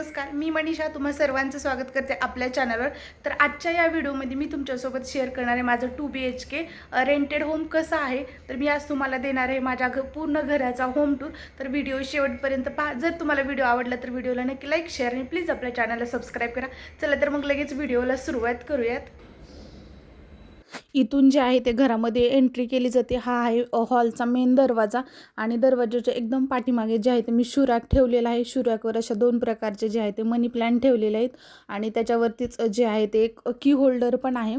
नमस्कार, मी मनीषा तुम्हा सर्वांचं स्वागत करते आपल्या चॅनलवर. तर आजच्या या व्हिडिओमध्ये मी तुमच्यासोबत शेअर करणार आहे माझं 2 BHK रेंटेड होम कसं आहे. तर मी आज तुम्हाला देणार आहे माझ्या पूर्ण घराचा होम टूर. तर व्हिडिओ शेवटपर्यंत पहा. जर तुम्हाला व्हिडिओ आवडला तर व्हिडिओला नक्की लाईक, शेअर आणि प्लीज आपल्या चॅनलला सबस्क्राईब करा. चला तर मग लगेच व्हिडिओला सुरुवात करूयात. इथून जे आहे ते घरामध्ये एंट्री केली जाते. हा आहे हॉलचा मेन दरवाजा आणि दरवाजाच्या एकदम पाठीमागे जे आहे ते मी शुरॅक ठेवलेला आहे. शुरॅकवर अशा 2 प्रकारचे जे आहे ते मनी प्लांट ठेवलेले आहेत आणि त्याच्यावरतीच जे आहे ते एक की होल्डर पण आहे.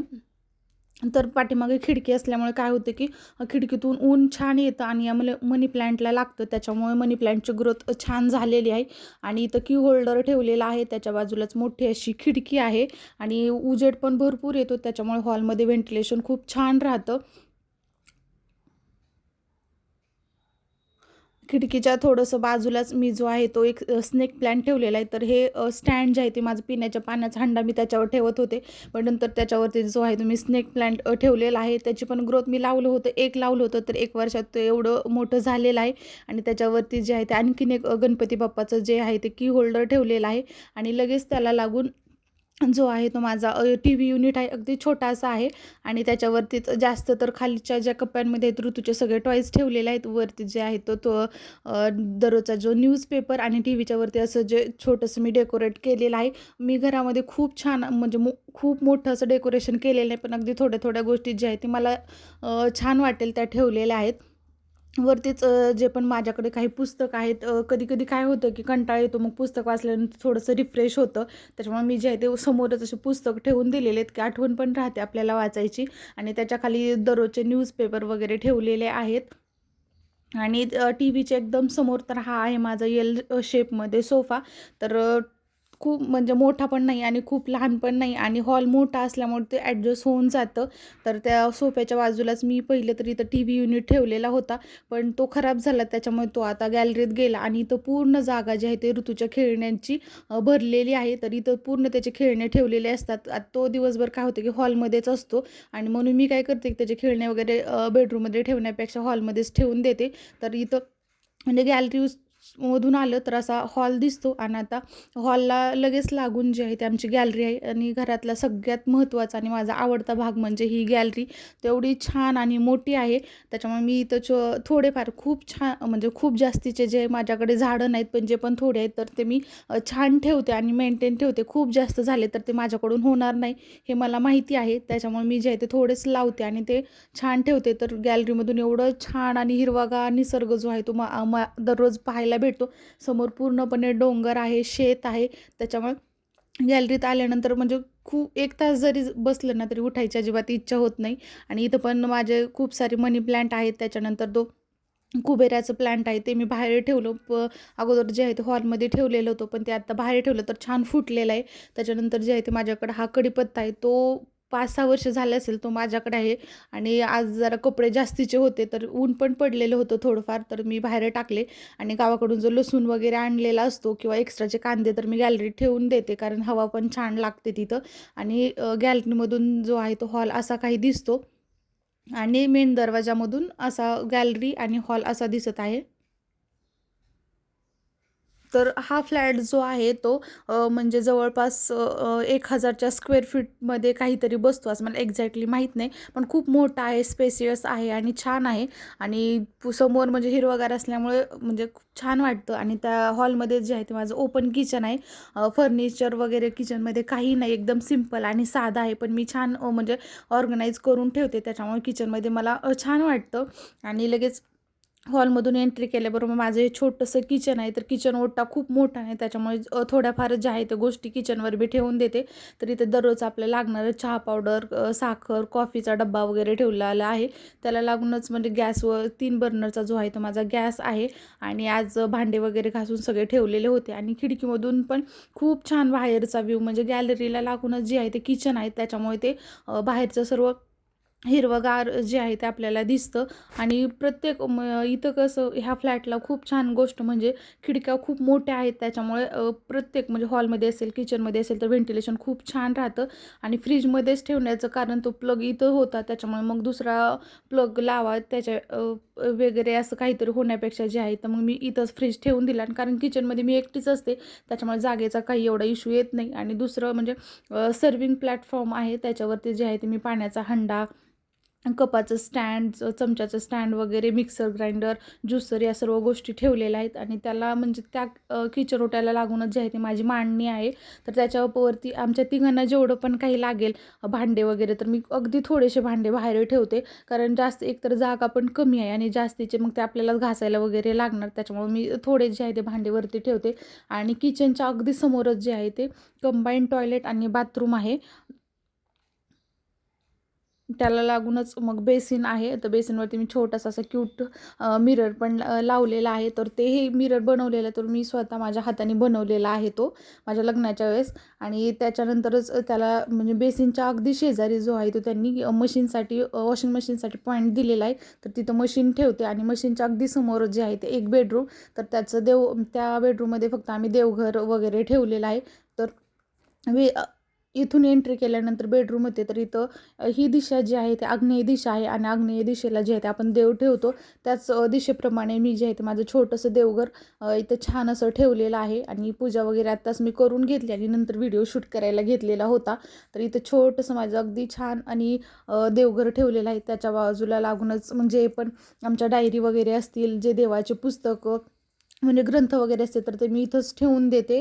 तर पाठीमागे खिडकी असल्यामुळे काय होतं की खिडकीतून ऊन छान येतं आणि यामुळे मनी प्लांटला लागतं, त्याच्यामुळे मनी प्लांटची ग्रोथ छान झालेली आहे. आणि इथं की होल्डर ठेवलेला आहे, त्याच्या बाजूलाच मोठी अशी खिडकी आहे आणि उजेड पण भरपूर येतो, त्याच्यामुळे हॉलमध्ये व्हेंटिलेशन खूप छान राहतं. खिडकीच्या थोडंसं बाजूलाच मी जो आहे तो एक स्नेक प्लांट ठेवलेला आहे. तर हे स्टँड जे आहे ते माझं पिण्याच्या पाण्याचा हंडा मी त्याच्यावर ठेवत होते, पण नंतर त्याच्यावरती जो आहे तो मी स्नेक प्लांट ठेवलेला आहे. त्याची पण ग्रोथ मी लावलं होतं, एक लावलं होतं तर 1 वर्षात ते एवढं मोठं झालेलं आहे. आणि त्याच्यावरती जे आहे ते आणखीन एक गणपती बाप्पाचं जे आहे ते की होल्डर ठेवलेलं आहे आणि लगेच त्याला लागून जो आहे तो माझा टी-व्ही युनिट आहे. अगदी छोटासा आहे आणि त्याच्यावरतीच जास्त तर खालच्या ज्या कप्प्यांमध्ये आहेत ऋतूचे सगळे टॉयज ठेवलेले आहेत. वरती जे आहे तो तो दररोजचा जो न्यूजपेपर आणि टीव्हीच्या वरती असं जे छोटंसं मी डेकोरेट केलेलं आहे. मी घरामध्ये खूप छान म्हणजे खूप मोठं असं डेकोरेशन केलेलं आहे, पण अगदी थोड्या थोड्या गोष्टी ज्या आहेत ते मला छान वाटेल त्या ठेवलेल्या आहेत. वरतीच जे पण माझ्याकडे काही पुस्तक आहेत. कधी-कधी काय होतं, की कंटाळा येतो, मग पुस्तक वाचल्यानंतर थोडंसं रिफ्रेश होतं. त्याच्यामुळे मी जे आहे ते समोरच असे पुस्तक ठेवून दिलेले आहेत, की आठवण पण राहते आपल्याला वाचायची. आणि त्याच्याखाली दररोजचे न्यूजपेपर वगैरे ठेवलेले आहेत. आणि टीव्हीच्या एकदम समोर तर हा आहे माझा एल शेपमध्ये सोफा. तर खूप म्हणजे मोठा पण नाही आणि खूप लहान पण नाही आणि हॉल मोठा असल्यामुळे ते ॲडजस्ट होऊन जातं. तर त्या सोफ्याच्या बाजूलाच मी पहिले तर इथं टी-व्ही युनिट ठेवलेला होता, पण तो खराब झाला, त्याच्यामुळे तो आता गॅलरीत गेला. आणि इथं पूर्ण जागा जी आहे ते ऋतूच्या खेळण्यांची भरलेली आहे. तर इथं पूर्ण त्याचे खेळणे ठेवलेले असतात. आता तो दिवसभर काय होतं की हॉलमध्येच असतो आणि म्हणून मी काय करते, की त्याचे खेळणे वगैरे बेडरूममध्ये ठेवण्यापेक्षा हॉलमध्येच ठेवून देते. तर इथं म्हणजे गॅलरी मधून आलं तर असा हॉल दिसतो आणि आता हॉलला लगेच लागून जे आहे ते आमची गॅलरी आहे. आणि घरातला सगळ्यात महत्त्वाचा आणि माझा आवडता भाग म्हणजे ही गॅलरी. तेवढी छान आणि मोठी आहे, त्याच्यामुळे मी इथं थोडेफार खूप छान म्हणजे खूप जास्तीचे जे माझ्याकडे झाडं नाहीत, पण जे पण थोडे आहेत तर ते मी छान ठेवते आणि मेंटेन ठेवते. खूप जास्त झाले तर ते माझ्याकडून होणार नाही, हे मला माहिती आहे. त्याच्यामुळे मी जे आहे ते थोडेच लावते आणि ते छान ठेवते. तर गॅलरीमधून एवढं छान आणि हिरवागार निसर्ग जो आहे तो दररोज पाहायला भेटतो. समोर पूर्णपणे डोंगर आहे, शेत आहे, त्याच्यामुळे गॅलरीत आल्यानंतर म्हणजे खूप 1 तास जरी बसलं ना तरी उठायची अजिबात इच्छा होत नाही. आणि इथं पण माझे खूप सारे मनी प्लांट आहेत. त्याच्यानंतर तो कुबेराचं प्लांट आहे ते मी बाहेर ठेवलं. अगोदर जे आहे ते हॉलमध्ये ठेवलेलं होतं, पण ते आता बाहेर ठेवलं तर छान फुटलेलं आहे. त्याच्यानंतर जे आहे ते माझ्याकडे हा कडीपत्ता आहे, तो 5-6 वर्ष झाले असेल तो माझ्याकडे आहे. आणि आज जरा कपडे जास्तीचे होते तर ऊन पण पडलेलं होतं थोडंफार, तर मी बाहेर टाकले. आणि गावाकडून जो लसूण वगैरे आणलेला असतो किंवा एक्स्ट्राचे कांदे तर मी गॅलरीत ठेवून देते, कारण हवा पण छान लागते तिथं. आणि गॅलरीमधून जो आहे तो हॉल असा काही दिसतो आणि मेन दरवाजामधून असा गॅलरी आणि हॉल असा दिसत आहे. तर हा फ्लॅट जो आहे तो म्हणजे जवळपास 1000च्या स्क्वेअर फीटमध्ये काहीतरी बसतो, असं मला एक्झॅक्टली माहीत नाही. पण खूप मोठा आहे, स्पेसियस आहे आणि छान आहे. आणि समोर म्हणजे हिरवगार असल्यामुळे म्हणजे खूप छान वाटतं. आणि त्या हॉलमध्ये जे आहे ते माझं ओपन किचन आहे. फर्निचर वगैरे किचनमध्ये काही नाही, एकदम सिंपल आणि साधा आहे, पण मी छान म्हणजे ऑर्गनाईज करून ठेवते, त्याच्यामुळे किचनमध्ये मला छान वाटतं. आणि लगेच हॉलमधून एंट्री केल्याबरोबर माझं हे छोटंसं किचन आहे. तर किचन ओटा खूप मोठा आहे, त्याच्यामुळे थोड्याफार ज्या आहेत त्या गोष्टी किचनवर बी ठेवून देते. तर इथे दररोज आपल्याला लागणारं चहा पावडर, साखर, कॉफीचा डब्बा वगैरे ठेवलेला आहे. त्याला लागूनच म्हणजे गॅसवर 3 बर्नरचा जो आहे तो माझा गॅस आहे. आणि आज भांडे वगैरे घासून सगळे ठेवलेले होते. आणि खिडकीमधून पण खूप छान बाहेरचा व्ह्यू, म्हणजे गॅलरीला लागूनच जे आहे ते किचन आहे, त्याच्यामुळे ते बाहेरचं सर्व हिरवंगार जे आहे ते आपल्याला दिसतं. आणि प्रत्येक इथं कसं ह्या फ्लॅटला खूप छान गोष्ट म्हणजे खिडक्या खूप मोठ्या आहेत, त्याच्यामुळे प्रत्येक म्हणजे हॉलमध्ये असेल, किचनमध्ये असेल तर व्हेंटिलेशन खूप छान राहतं. आणि फ्रीजमध्येच ठेवण्याचं कारण तो प्लग इथं होता, त्याच्यामुळे मग दुसरा प्लग लावा त्याच्या वगैरे असं काहीतरी होण्यापेक्षा जे आहे तर मग मी इथंच फ्रीज ठेवून दिला. कारण किचनमध्ये मी एकटीच असते, त्याच्यामुळे जागेचा काही एवढा इश्यू येत नाही. आणि दुसरं म्हणजे सर्विंग प्लॅटफॉर्म आहे, त्याच्यावरती जे आहे ते मी पाण्याचा हंडा, कपाचं स्टँड, चमच्याचं स्टँड वगैरे, मिक्सर ग्राइंडर, ज्युसर या सर्व गोष्टी ठेवलेल्या आहेत. आणि त्याला म्हणजे त्या किचन ओट्याला लागूनच जे आहे ते माझी मांडणी आहे. तर त्याच्यावरती आमच्या तिघांना जेवढं पण काही लागेल भांडे वगैरे, तर मी अगदी थोडेसे भांडे बाहेर ठेवते, कारण जास्त एकतर जागा पण कमी आहे आणि जास्तीचे मग ते आपल्याला घासायला वगैरे लागणार, त्याच्यामुळे मी थोडे जे आहे ते भांडे वरती ठेवते. आणि किचनच्या अगदी समोरच जे आहे ते कंबाईंड टॉयलेट आणि बाथरूम आहे, त्याला लागूनच मग बेसिन आहे. तर बेसिनवरती मी छोटासा असा क्यूट मिरर पण लावलेला आहे. तर तेही मिरर बनवलेलं तर मी स्वतः माझ्या हाताने बनवलेला आहे तो माझ्या लग्नाच्या वेळेस. आणि त्याच्यानंतरच त्याला म्हणजे बेसिनच्या अगदी शेजारी जो आहे तो त्यांनी मशीनसाठी, वॉशिंग मशीनसाठी पॉईंट दिलेला आहे. तर तिथं मशीन ठेवते. आणि मशीनच्या अगदी समोरच जे आहे ते एक बेडरूम, तर त्याचं त्या बेडरूममध्ये फक्त आम्ही देवघर वगैरे ठेवलेलं आहे. तर वे इथून एंट्री केल्यानंतर बेडरूम होते, तर इथं ही दिशा जी आहे ती आग्नेय दिशा आहे. आणि आग्नेय दिशेला जे आहे ते आपण देव ठेवतो, त्याच दिशेप्रमाणे मी जे आहे ते माझं छोटंसं देवघर इथं छान असं ठेवलेलं आहे. आणि पूजा वगैरे आत्ताच मी करून घेतली आणि नंतर व्हिडिओ शूट करायला घेतलेला होता. तर इथं छोटंसं माझं अगदी छान आणि देवघर ठेवलेलं आहे. त्याच्या बाजूला लागूनच म्हणजे पण आमच्या डायरी वगैरे असतील, जे देवाचे पुस्तकं म्हणजे ग्रंथ वगैरे असते, तर ते मी इथंच ठेवून देते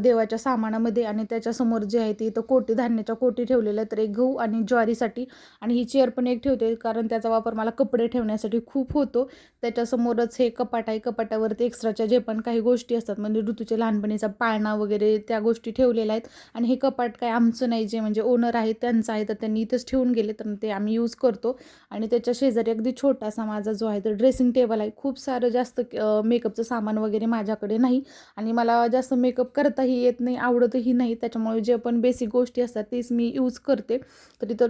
देवाच्या सामानामध्ये. आणि त्याच्यासमोर जे आहे ते इथं कोटी, धान्याच्या कोटी ठेवलेल्या आहेत, तर एक गहू आणि ज्वारीसाठी. आणि ही चेअर पण एक ठेवते, कारण त्याचा वापर मला कपडे ठेवण्यासाठी खूप होतो. त्याच्यासमोरच हे कपाट आहे, कपाटावरती एक्स्ट्राच्या जे पण काही गोष्टी असतात म्हणजे ऋतूच्या लहानपणीचा पाळणा वगैरे त्या गोष्टी ठेवलेल्या आहेत. आणि हे कपाट काय आमचं नाही, जे म्हणजे ओनर आहे त्यांचं आहे, तर त्यांनी इथंच ठेवून गेले, तर ते आम्ही यूज करतो. आणि त्याच्या शेजारी अगदी छोटासा माझा जो आहे तर ड्रेसिंग टेबल आहे. खूप सारं जास्त मेकअपचं सामान वगैरे माझ्याकडे नाही, आणि मला जास्त मेकअप करताही येत नाही, आवडतही नाही, त्याच्यामुळे जे पण बेसिक गोष्टी असतात तेच मी यूज करते. तर इथं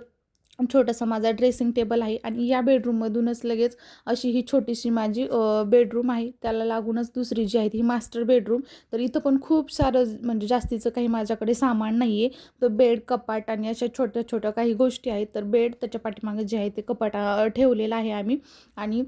छोटासा माझा ड्रेसिंग टेबल आहे. आणि या बेडरूममधूनच लगेच अशी ही छोटीशी माझी बेडरूम आहे, त्याला लागूनच दुसरी जी आहे ही मास्टर बेडरूम. तर इथं पण खूप सारं म्हणजे जास्तीचं काही माझ्याकडे सामान नाही आहे. तर बेड, कपाट आणि अशा छोट्या छोट्या काही गोष्टी आहेत. तर बेड, त्याच्या पाठीमागे जे आहे ते कपाट ठेवलेलं आहे आम्ही. आणि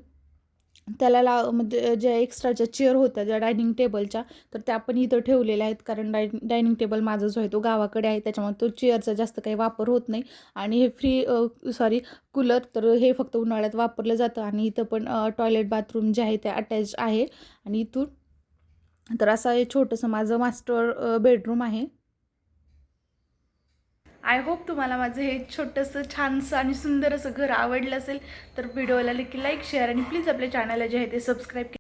त्याला म्हणजे ज्या एक्स्ट्राच्या चेअर होत्या ज्या डायनिंग टेबलच्या, तर त्या पण इथं ठेवलेल्या आहेत, कारण डायनिंग टेबल माझा जो आहे तो गावाकडे आहे, त्याच्यामुळे तो चेअरचा जास्त काही वापर होत नाही. आणि हे कूलर, तर हे फक्त उन्हाळ्यात वापरलं जातं. आणि इथं पण टॉयलेट, बाथरूम जे आहे ते अटॅच आहे. आणि इथून तर असं हे छोटंसं माझं मास्टर बेडरूम आहे. आय होप तुम्हाला माझं हे छोटंसं छानसं आणि सुंदर असं घर आवडलं असेल. तर व्हिडिओला लाईक, शेअर आणि प्लीज आपल्या चॅनलला जे आहे ते सबस्क्राईब